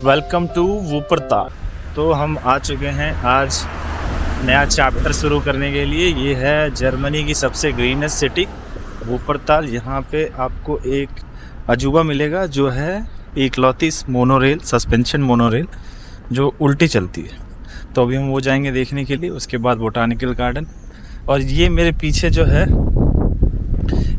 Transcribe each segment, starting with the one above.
Welcome to वूपरताल। तो हम आ चुके हैं आज नया चैप्टर शुरू करने के लिए। ये है जर्मनी की सबसे ग्रीनेस्ट सिटी वूपरताल। यहाँ पे आपको एक अजूबा मिलेगा जो है इकलौती मोनोरेल, सस्पेंशन मोनोरेल जो उल्टी चलती है। तो अभी हम वो जाएंगे देखने के लिए। उसके बाद बोटानिकल गार्डन। और ये मेरे पीछे जो है,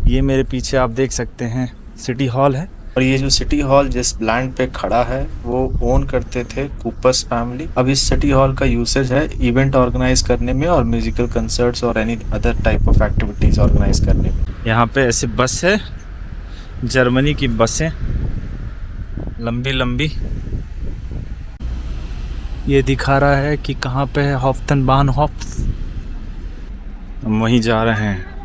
ये मेरे पीछे आप देख सकते हैं सिटी हॉल है। और ये जो सिटी हॉल जिस लैंड पे खड़ा है वो ओन करते थे कूपर्स फैमिली। अब इस सिटी हॉल का यूसेज है इवेंट ऑर्गेनाइज करने में और म्यूजिकल कंसर्ट्स और any other type of activities organize करने में। यहाँ पे ऐसे बस है, जर्मनी की बसें लंबी लंबी। ये दिखा रहा है कि कहाँ पे है हॉफ्टनबाहनहोफ। हम वहीं जा रहे हैं।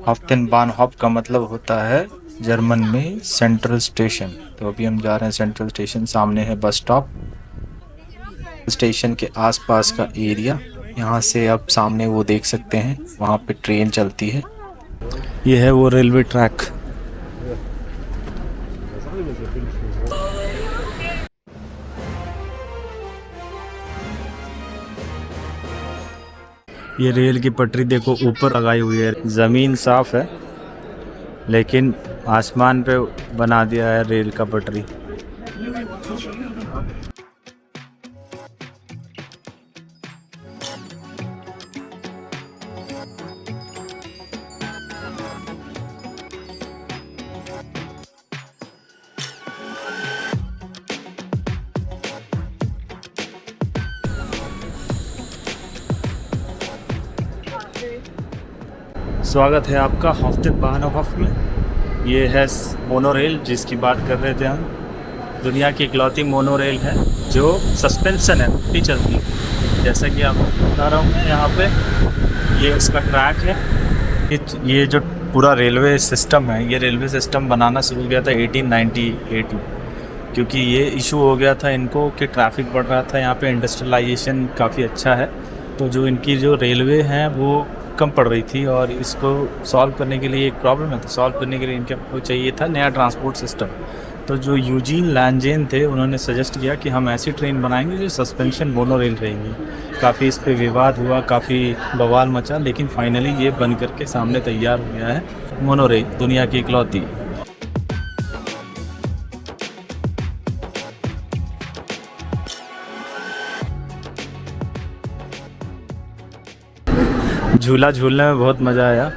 हॉफ्टनबाहनहोफ का मतलब होता है जर्मन में सेंट्रल स्टेशन। तो अभी हम जा रहे हैं सेंट्रल स्टेशन। सामने है बस स्टॉप। स्टेशन के आसपास का एरिया, यहाँ से आप सामने वो देख सकते हैं, वहाँ पे ट्रेन चलती है। ये है वो रेलवे ट्रैक। ये रेल की पटरी देखो ऊपर लगाई हुई है। ज़मीन साफ है लेकिन आसमान पे बना दिया है रेल का पटरी। स्वागत है आपका हॉफ्टनबाहनहोफ में। ये है मोनोरेल जिसकी बात कर रहे थे हम। दुनिया की इकलौती मोनोरेल है जो सस्पेंशन है, उल्टी चलती है। जैसा कि आपको बता रहा हूँ यहाँ पे ये उसका ट्रैक है। ये जो पूरा रेलवे सिस्टम है, ये रेलवे सिस्टम बनाना शुरू किया था 1898 में, क्योंकि ये इशू हो गया था इनको कि ट्रैफिक बढ़ रहा था यहाँ पे। इंडस्ट्रियलाइजेशन काफ़ी अच्छा है तो जो इनकी जो रेलवे हैं वो कम पड़ रही थी और इसको सॉल्व करने के लिए एक प्रॉब्लम है। तो सॉल्व करने के लिए इनको चाहिए था नया ट्रांसपोर्ट सिस्टम। तो जो यूजीन लैंजेन थे उन्होंने सजेस्ट किया कि हम ऐसी ट्रेन बनाएंगे जो सस्पेंशन मोनोरेल रहेंगी। काफ़ी इस पर विवाद हुआ, काफ़ी बवाल मचा, लेकिन फाइनली ये बन करके सामने तैयार हो गया है मोनोरेल, दुनिया की इकलौती। झूला झूलने में बहुत मज़ा आया।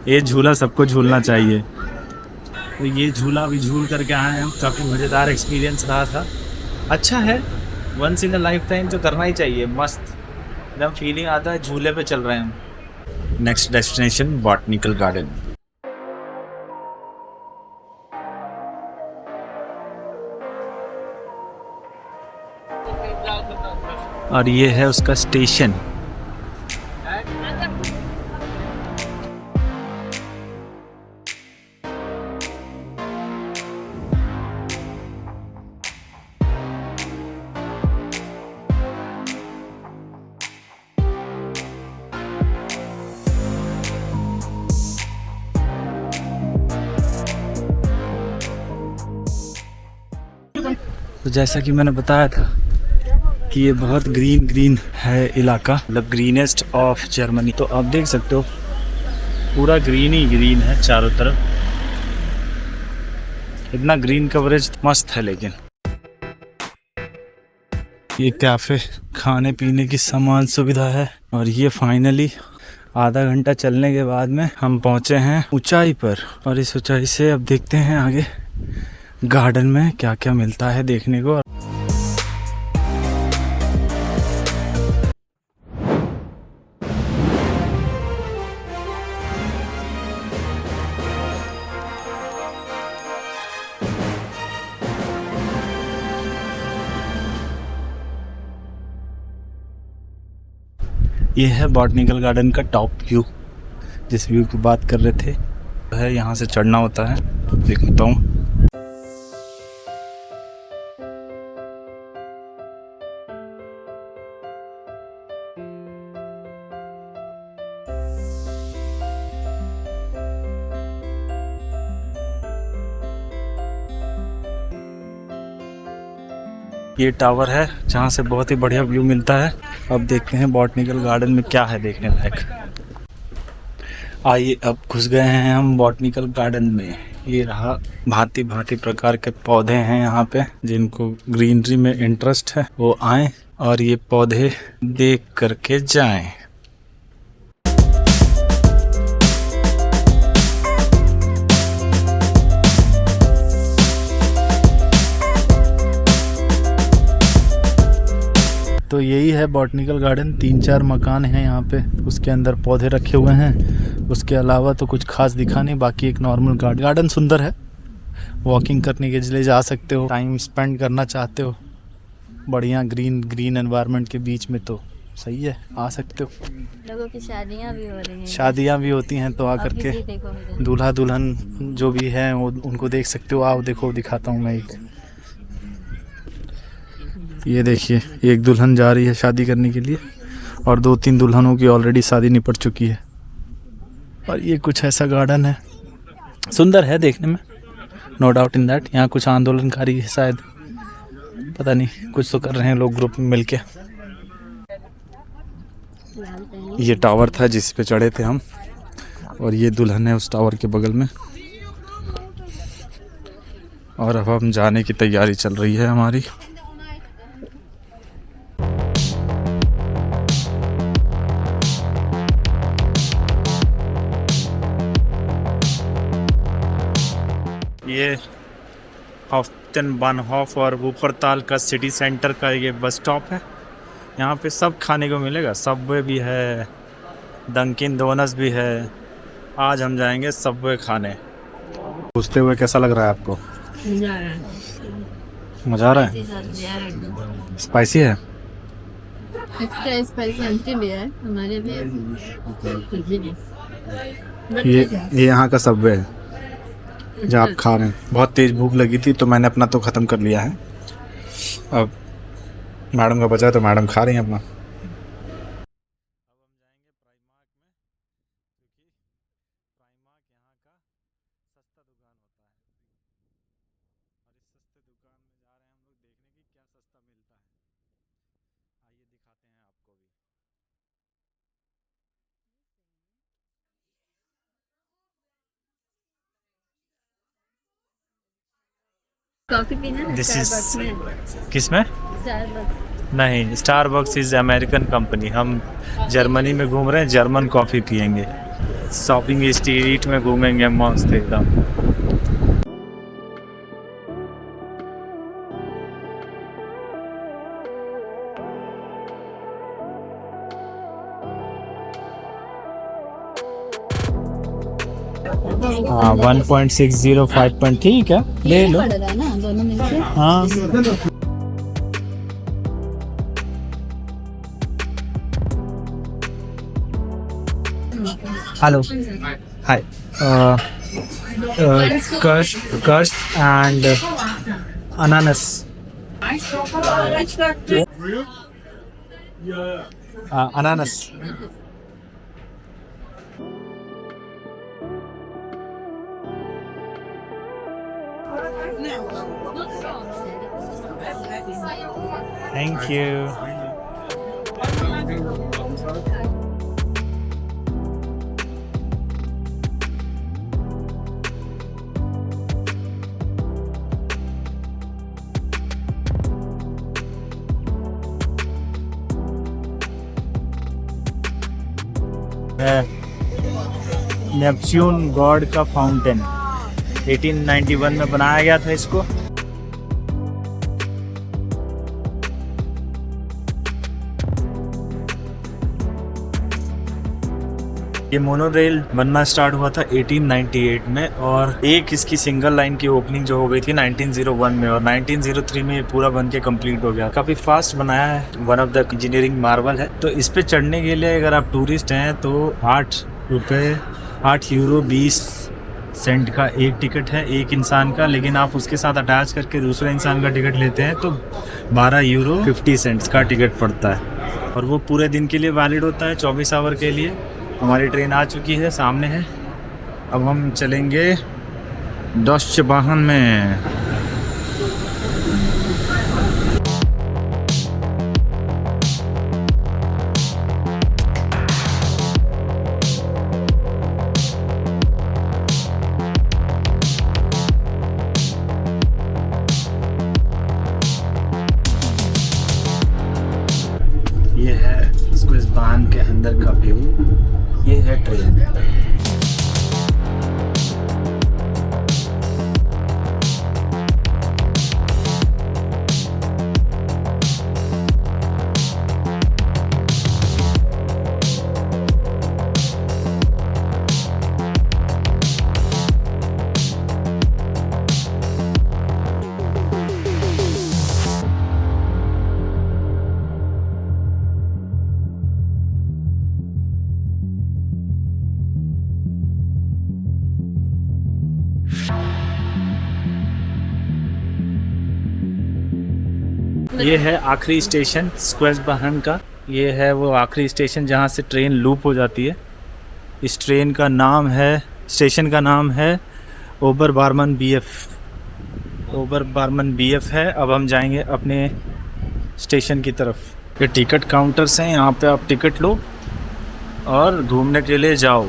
ये झूला सबको झूलना चाहिए। तो ये झूला भी झूल करके आए हैं, काफ़ी मज़ेदार एक्सपीरियंस रहा था। अच्छा है, once in a lifetime तो करना ही चाहिए। मस्त एकदम फीलिंग आता है, झूले पे चल रहे हैं हम। Next destination botanical garden. और ये है उसका स्टेशन। तो जैसा कि मैंने बताया था कि ये बहुत ग्रीन है इलाका, मतलब ग्रीनेस्ट ऑफ जर्मनी। तो आप देख सकते हो पूरा ग्रीन ही ग्रीन है चारों तरफ। इतना ग्रीन कवरेज मस्त है। लेकिन ये कैफ़े, खाने पीने की सामान सुविधा है। और ये फाइनली आधा घंटा चलने के बाद में हम पहुँचे हैं ऊंचाई पर। और इस ऊंचाई से अब देखते हैं आगे गार्डन में क्या क्या मिलता है देखने को। ये है बॉटनिकल गार्डन का टॉप व्यू, जिस व्यू की बात कर रहे थे। है यहाँ से चढ़ना होता है, देखता हूँ। ये टावर है जहाँ से बहुत ही बढ़िया व्यू मिलता है। अब देखते हैं बॉटनिकल गार्डन में क्या है देखने लायक। आइए अब घुस गए हैं हम बॉटनिकल गार्डन में। ये रहा, भांति भांति प्रकार के पौधे हैं यहाँ पे। जिनको ग्रीनरी में इंटरेस्ट है वो आए और ये पौधे देख करके जाएं। तो यही है बॉटनिकल गार्डन। 3-4 मकान हैं यहाँ पे, उसके अंदर पौधे रखे हुए हैं। उसके अलावा तो कुछ खास दिखा नहीं। बाकी एक नॉर्मल गार्डन सुंदर है, वॉकिंग करने के लिए जा सकते हो, टाइम स्पेंड करना चाहते हो बढ़िया ग्रीन एनवायरनमेंट के बीच में, तो सही है, आ सकते हो। लोगों की शादियाँ भी हो रही हैं, शादियाँ भी होती हैं, तो आ करके दूल्हा दुल्हन जो भी हैं वो उनको देख सकते हो। आओ देखो, दिखाता हूँ मैं एक। ये देखिए, एक दुल्हन जा रही है शादी करने के लिए और 2-3 दुल्हनों की ऑलरेडी शादी निपट चुकी है। और ये कुछ ऐसा गार्डन है, सुंदर है देखने में, नो डाउट इन दैट। यहाँ कुछ आंदोलनकारी है शायद, पता नहीं, कुछ तो कर रहे हैं लोग ग्रुप में मिलके। ये टावर था जिस पे चढ़े थे हम, और ये दुल्हन है उस टावर के बगल में। और अब हम जाने की तैयारी चल रही है हमारी। ये हॉफ्टनबानहोफ और वुपरताल का सिटी सेंटर का ये बस स्टॉप है। यहाँ पे सब खाने को मिलेगा। सबवे भी है, डंकिन डोनट्स भी है। आज हम जाएंगे सबवे खाने। पूछते हुए कैसा लग रहा है आपको? मज़ा आ रहा है? स्पाइसी है? एक्स्ट्रा स्पाइसी भी है हमारे लिए। ये यहाँ का सबवे है जो आप खा रहे हैं। बहुत तेज़ भूख लगी थी तो मैंने अपना तो ख़त्म कर लिया है। अब मैडम का बचा है तो मैडम खा रही हैं अपना। कॉफी पीना है? दिस स्टारबक्स इज में। किसमें? स्टारबक्स नहीं, स्टारबक्स इज़ अमेरिकन कंपनी। हम जर्मनी में घूम रहे हैं, जर्मन कॉफ़ी पियेंगे। शॉपिंग स्ट्रीट में घूमेंगे मस्त एकदम। हाँ 1.605 ठीक है, ले लो। पड़ रहा है ना दोनों मिलके। हाँ हेलो हाय कस्ट एंड अनानस अनानस। Thank you. नेपच्यून गॉड का फाउंटेन 1891 में बनाया गया था इसको। ये मोनोरेल बनना स्टार्ट हुआ था 1898 में और एक इसकी सिंगल लाइन की ओपनिंग जो हो गई थी 1901 में, और 1903 में ये पूरा बन के कंप्लीट हो गया। काफ़ी फास्ट बनाया है, one of the engineering Marvel है। तो इस पे चढ़ने के लिए अगर आप टूरिस्ट हैं तो 8 यूरो 20 सेंट का एक टिकट है एक इंसान का, लेकिन आप उसके साथ अटैच करके दूसरे इंसान का टिकट लेते हैं तो 12 यूरो 50 सेंट्स का टिकट पड़ता है, और वो पूरे दिन के लिए वैलिड होता है, 24 आवर के लिए। हमारी ट्रेन आ चुकी है, सामने है। अब हम चलेंगे डॉच्चे बाहन में। अंदर का व्यू। ये है ट्रेन। ये है आखिरी स्टेशन स्क्वेस बहन का। ये है वो आखिरी स्टेशन जहाँ से ट्रेन लूप हो जाती है। इस ट्रेन का नाम है, स्टेशन का नाम है ओबर बार्मन BF। ओबर बार्मन BF है। अब हम जाएंगे अपने स्टेशन की तरफ। ये टिकट काउंटर्स हैं, यहाँ पे आप टिकट लो और घूमने के लिए जाओ।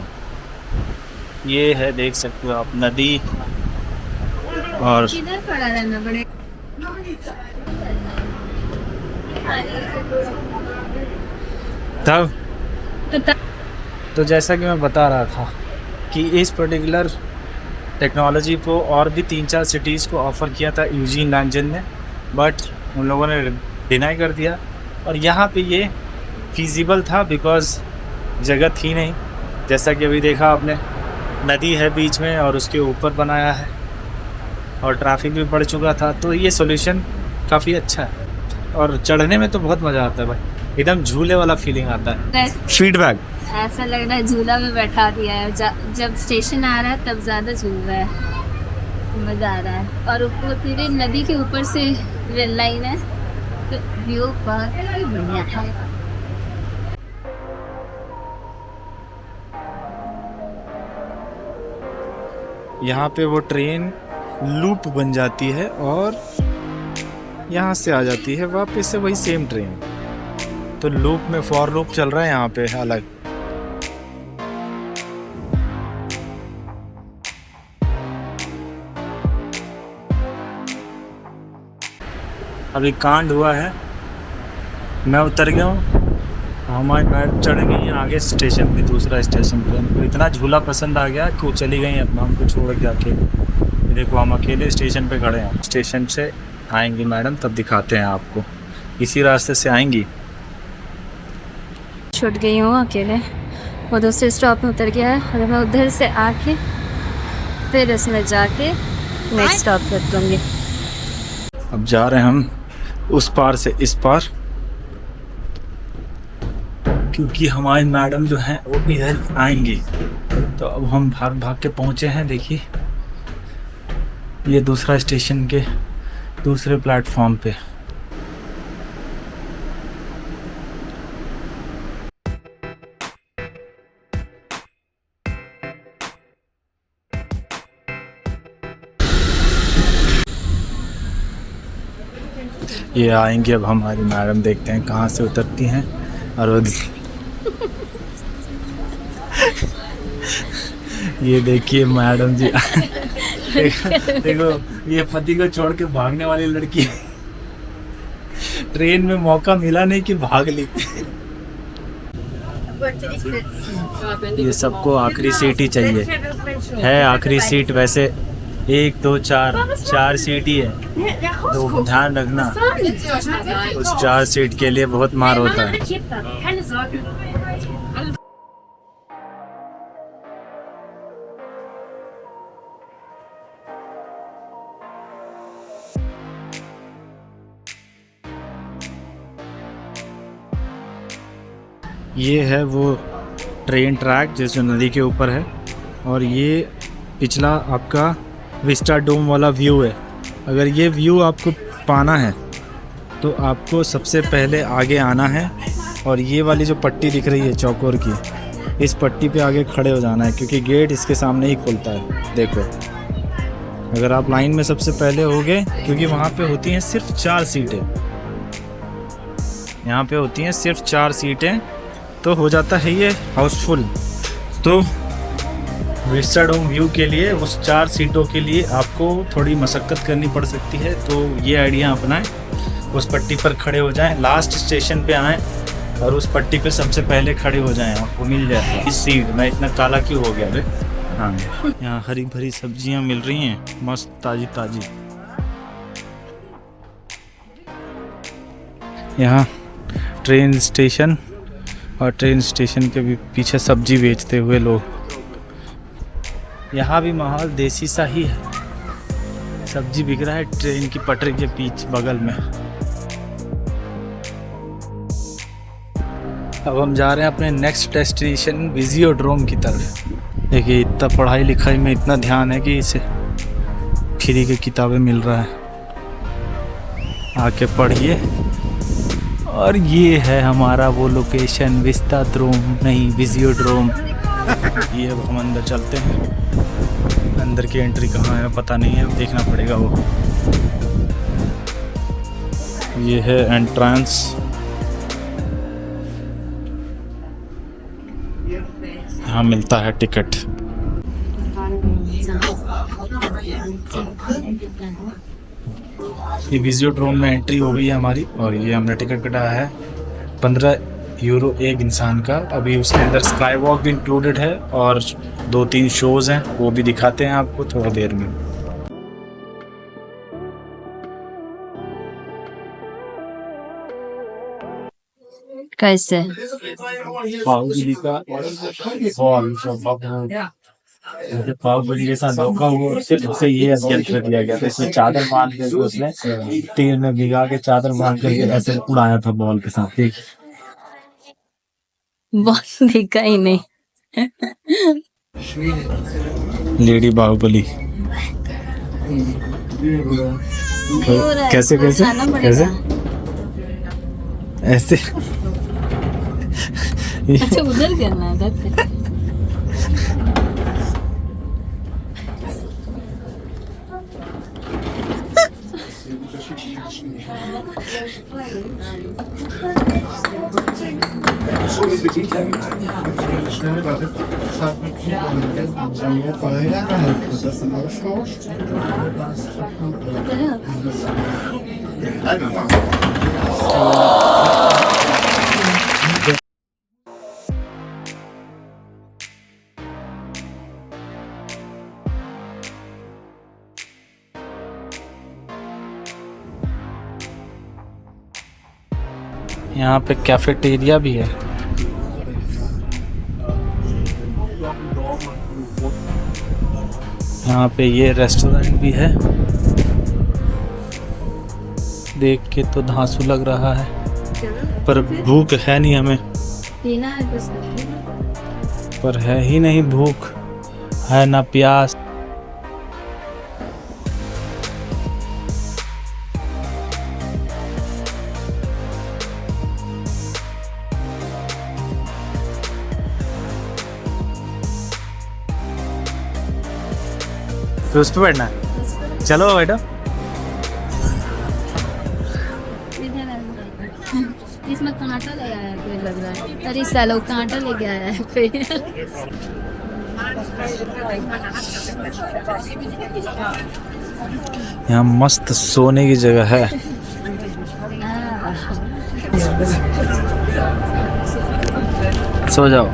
ये है, देख सकते हो आप, नदी। और किधर खड़ा रहना पड़ेगा? तब तो जैसा कि मैं बता रहा था कि इस पर्टिकुलर टेक्नोलॉजी को और भी 3-4 सिटीज़ को ऑफ़र किया था यूजीन लैंगजन ने, बट उन लोगों ने डिनाई कर दिया। और यहाँ पे ये फीजिबल था बिकॉज़ जगह थी नहीं। जैसा कि अभी देखा आपने, नदी है बीच में और उसके ऊपर बनाया है और ट्रैफिक भी बढ़ चुका था, तो ये सॉल्यूशन काफ़ी अच्छा है। और चढ़ने में तो बहुत मज़ा आता है भाई, एकदम झूले वाला फीलिंग आता है। फीडबैक ऐसा लग रहा है झूला में बैठा दिया है। जब स्टेशन आ रहा है तब ज़्यादा झूल रहा है, मज़ा आ रहा है। और ऊपर पूरी नदी के ऊपर से रेल लाइन है, तो व्यू बहुत ही बढ़िया है। यहाँ पे वो ट्रेन लूप बन जाती है और यहाँ से आ जाती है वापस से वही सेम ट्रेन। तो लूप में फॉर लूप चल रहा है यहाँ पे अलग। अभी कांड हुआ है, मैं उतर गया हूँ, हमारी मैडम चढ़ गई आगे स्टेशन पे, दूसरा स्टेशन पे। उनको इतना झूला पसंद आ गया कि वो चली गई अपना हमको छोड़ के अकेले। देखो हम अकेले स्टेशन पे खड़े हैं। स्टेशन से आएंगी मैडम तब दिखाते हैं आपको, इसी रास्ते से आएंगी। छूट गई हूँ अकेले, वो दूसरे स्टॉप में उतर गया है और मैं उधर से आके फिर इसमें जाके नेक्स्ट स्टॉप पर उतरूँगी। अब जा रहे हैं हम उस पार से इस पार, क्योंकि हमारी मैडम जो हैं वो इधर आएंगी। तो अब हम भाग भाग के पहुँचे हैं। देखिए ये दूसरा स्टेशन के दूसरे प्लेटफॉर्म पे। ये आएंगे अब हमारी मैडम, देखते हैं कहाँ से उतरती हैं। और वो ये देखिए मैडम जी देखो ये पति को छोड़ के भागने वाली लड़की ट्रेन में मौका मिला नहीं कि भाग ली। ये सबको आखिरी सीट ही चाहिए है। आखिरी सीट वैसे 1 2 4 सीट ही है, तो ध्यान रखना उस 4 सीट के लिए बहुत मार होता है। ये है वो ट्रेन ट्रैक जो नदी के ऊपर है, और ये पिछला आपका विस्टा डोम वाला व्यू है। अगर ये व्यू आपको पाना है तो आपको सबसे पहले आगे आना है और ये वाली जो पट्टी दिख रही है चौकोर की, इस पट्टी पे आगे खड़े हो जाना है, क्योंकि गेट इसके सामने ही खुलता है। देखो अगर आप लाइन में सबसे पहले होगे, क्योंकि वहाँ पे होती हैं सिर्फ 4 सीटें, यहाँ पे होती हैं सिर्फ 4 सीटें, तो हो जाता है ये हाउसफुल। तो विस्टा डोम व्यू के लिए उस 4 सीटों के लिए आपको थोड़ी मशक्क़त करनी पड़ सकती है। तो ये आइडिया अपनाएं, उस पट्टी पर खड़े हो जाएं, लास्ट स्टेशन पे आएं और उस पट्टी पे सबसे पहले खड़े हो जाएं, आपको मिल जाए इस सीट। मैं इतना काला क्यों हो गया बे? हाँ, यहाँ हरी भरी सब्जियाँ मिल रही हैं, मस्त ताजी ताजी। यहाँ ट्रेन स्टेशन, और ट्रेन स्टेशन के भी पीछे सब्जी बेचते हुए लोग। यहाँ भी माहौल देसी सा ही है, सब्जी बिक रहा है ट्रेन की पटरी के पीछे बगल में। अब हम जा रहे हैं अपने नेक्स्ट डेस्टिनेशन विजियोड्रोम की तरफ। देखिए इतना पढ़ाई लिखाई में इतना ध्यान है कि इसे फ्री की किताबें मिल रहा है, आके पढ़िए। और ये है हमारा वो लोकेशन, विस्ताड्रोम नहीं विजियोड्रोम। ये अब हम अंदर चलते हैं। अंदर की एंट्री कहाँ है पता नहीं है, देखना पड़ेगा वो। ये है एंट्रेंस। यहाँ मिलता है टिकट। ये विजियोड्रोम में एंट्री हो गई है हमारी, और ये हमने टिकट कटाया है 15 यूरो एक इंसान का। अभी उसके अंदर स्काई वॉक भी इंक्लूडेड है, और 2-3 शोज़ हैं, वो भी दिखाते हैं आपको थोड़ा देर में। कैसे पाव भाजी का पाव भाजी के साथ धोखा हुआ, उससे ये असलियत कर दिया गया था। इसमें चादर बांध के उसने तेल में भिगा के चादर बांध करके ऐसे उड़ाया था बॉल के साथ। ठीक, बॉल दिखा ही नहीं। लेडी बाहुबली। कैसे कैसे कैसे ऐसे अच्छा उधर करना है उधर। यहाँ पे कैफेटेरिया भी है। यहाँ पे ये रेस्टोरेंट भी है। देख के तो धांसू लग रहा है, पर भूख है नहीं हमें, पर है ही नहीं भूख, है ना प्यास। तो उस पे बैठना है, चलो बैठो। इसमें कांटा ले आया है लग रहा है। अरे सालो कांटा लेके आया है कोई। यहाँ मस्त सोने की जगह है। सो जाओ।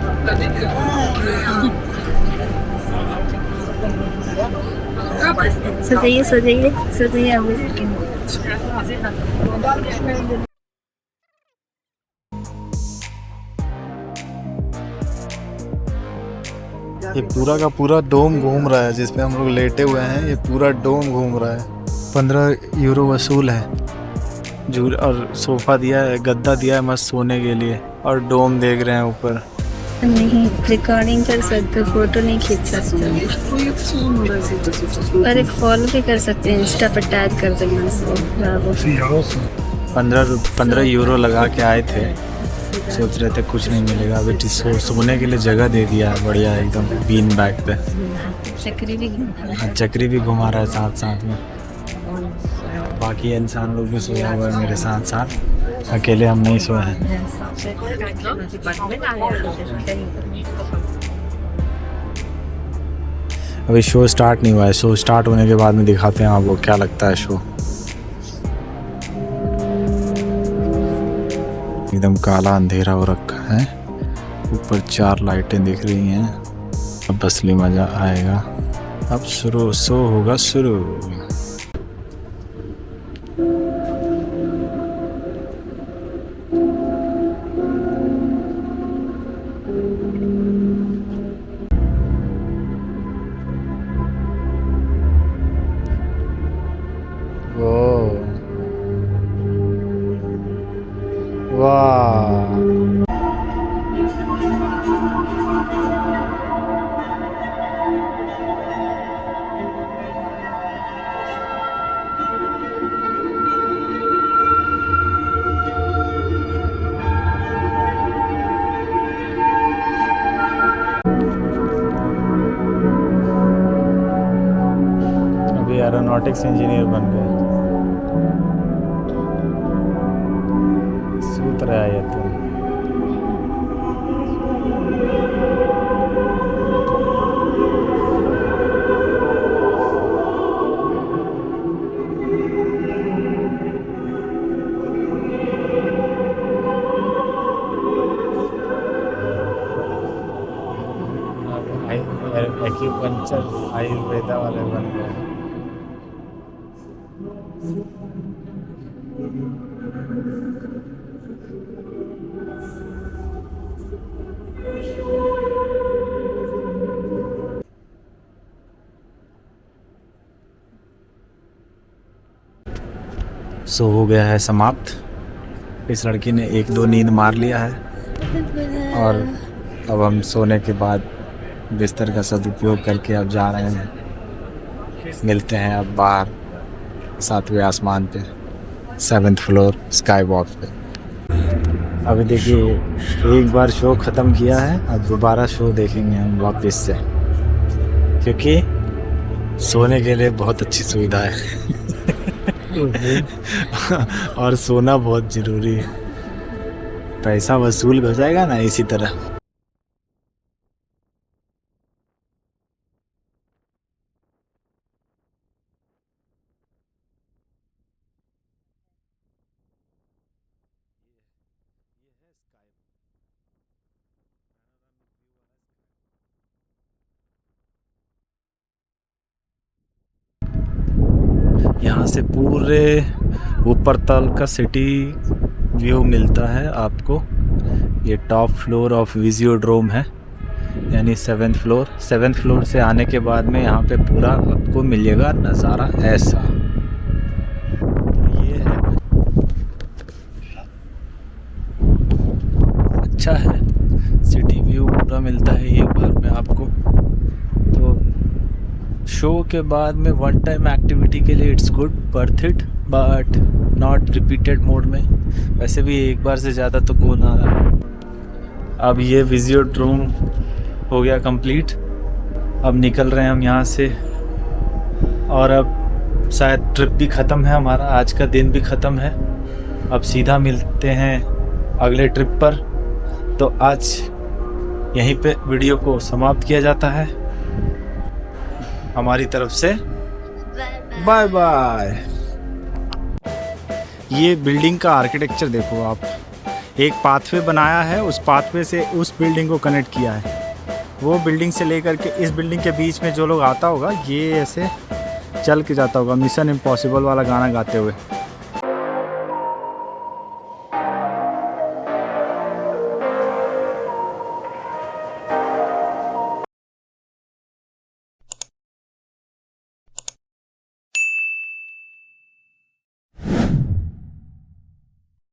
सो जाइए सो जाइए सो जाइए अभी। ये पूरा का पूरा डोम घूम रहा है, जिसपे हम लोग लेटे हुए हैं। ये पूरा डोम घूम रहा है। 15 यूरो वसूल है। झूल और सोफा दिया है, गद्दा दिया है मस्त सोने के लिए, और डोम देख रहे हैं ऊपर। नहीं रिकॉर्डिंग कर सकते, फोटो नहीं खींच सकते, पर एक फॉलो भी कर सकते हैं, इंस्टा पर टैग कर देंगे उसको। 15 यूरो लगा के आए थे, सोच रहे थे कुछ नहीं मिलेगा। अभी सोने के लिए जगह दे दिया है बढ़िया एकदम बीन बैग पे। चक्री भी घुमा रहा है साथ साथ में। बाकी इंसान लोग भी सोया हुआ है मेरे साथ साथ, अकेले हम नहीं सोए हैं। अभी शो स्टार्ट नहीं हुआ है, शो स्टार्ट होने के बाद में दिखाते हैं आपको क्या लगता है शो। एकदम काला अंधेरा हो रखा है, ऊपर 4 लाइटें दिख रही हैं। अब असली मज़ा आएगा। अब शो होगा शुरू। वाह, अभी एरोनॉटिक्स इंजीनियर बन गए। सूत रहा है तो एक्यूपंक्चर आयुर्वेदा वाले बन गए। सो हो गया है समाप्त। इस लड़की ने 1-2 नींद मार लिया है और अब हम सोने के बाद बिस्तर का सदुपयोग करके अब जा रहे हैं। मिलते हैं अब बाहर 7वें आसमान पे, 7th फ्लोर स्काई वॉक पे। अभी देखिए, एक बार शो ख़त्म किया है, अब दोबारा शो देखेंगे हम वापस से, क्योंकि सोने के लिए बहुत अच्छी सुविधा है और सोना बहुत ज़रूरी है। पैसा वसूल हो जाएगा ना इसी तरह। यहाँ से पूरे ऊपर तल का सिटी व्यू मिलता है आपको। ये टॉप फ्लोर ऑफ विजियोड्रोम है, यानी 7th फ्लोर। 7th फ्लोर से आने के बाद में यहाँ पे पूरा आपको मिलेगा नज़ारा ऐसा। ये है, अच्छा है, सिटी व्यू पूरा मिलता है एक बार में आपको। तो शो के बाद में वन टाइम एक्टिविटी के लिए it's good, worth it, but not repeated mode में। वैसे भी एक बार से ज़्यादा तो कौन आ रहा है। अब ये विजियोड्रोम हो गया कंप्लीट। अब निकल रहे हैं हम यहाँ से, और अब शायद ट्रिप भी ख़त्म है हमारा, आज का दिन भी ख़त्म है। अब सीधा मिलते हैं अगले ट्रिप पर। तो आज यहीं पे वीडियो को समाप्त किया जाता है। हमारी तरफ से बाय बाय। ये बिल्डिंग का आर्किटेक्चर देखो आप, एक पाथवे बनाया है, उस पाथवे से उस बिल्डिंग को कनेक्ट किया है। वो बिल्डिंग से लेकर के इस बिल्डिंग के बीच में जो लोग आता होगा, ये ऐसे चल के जाता होगा, मिशन इम्पॉसिबल वाला गाना गाते हुए।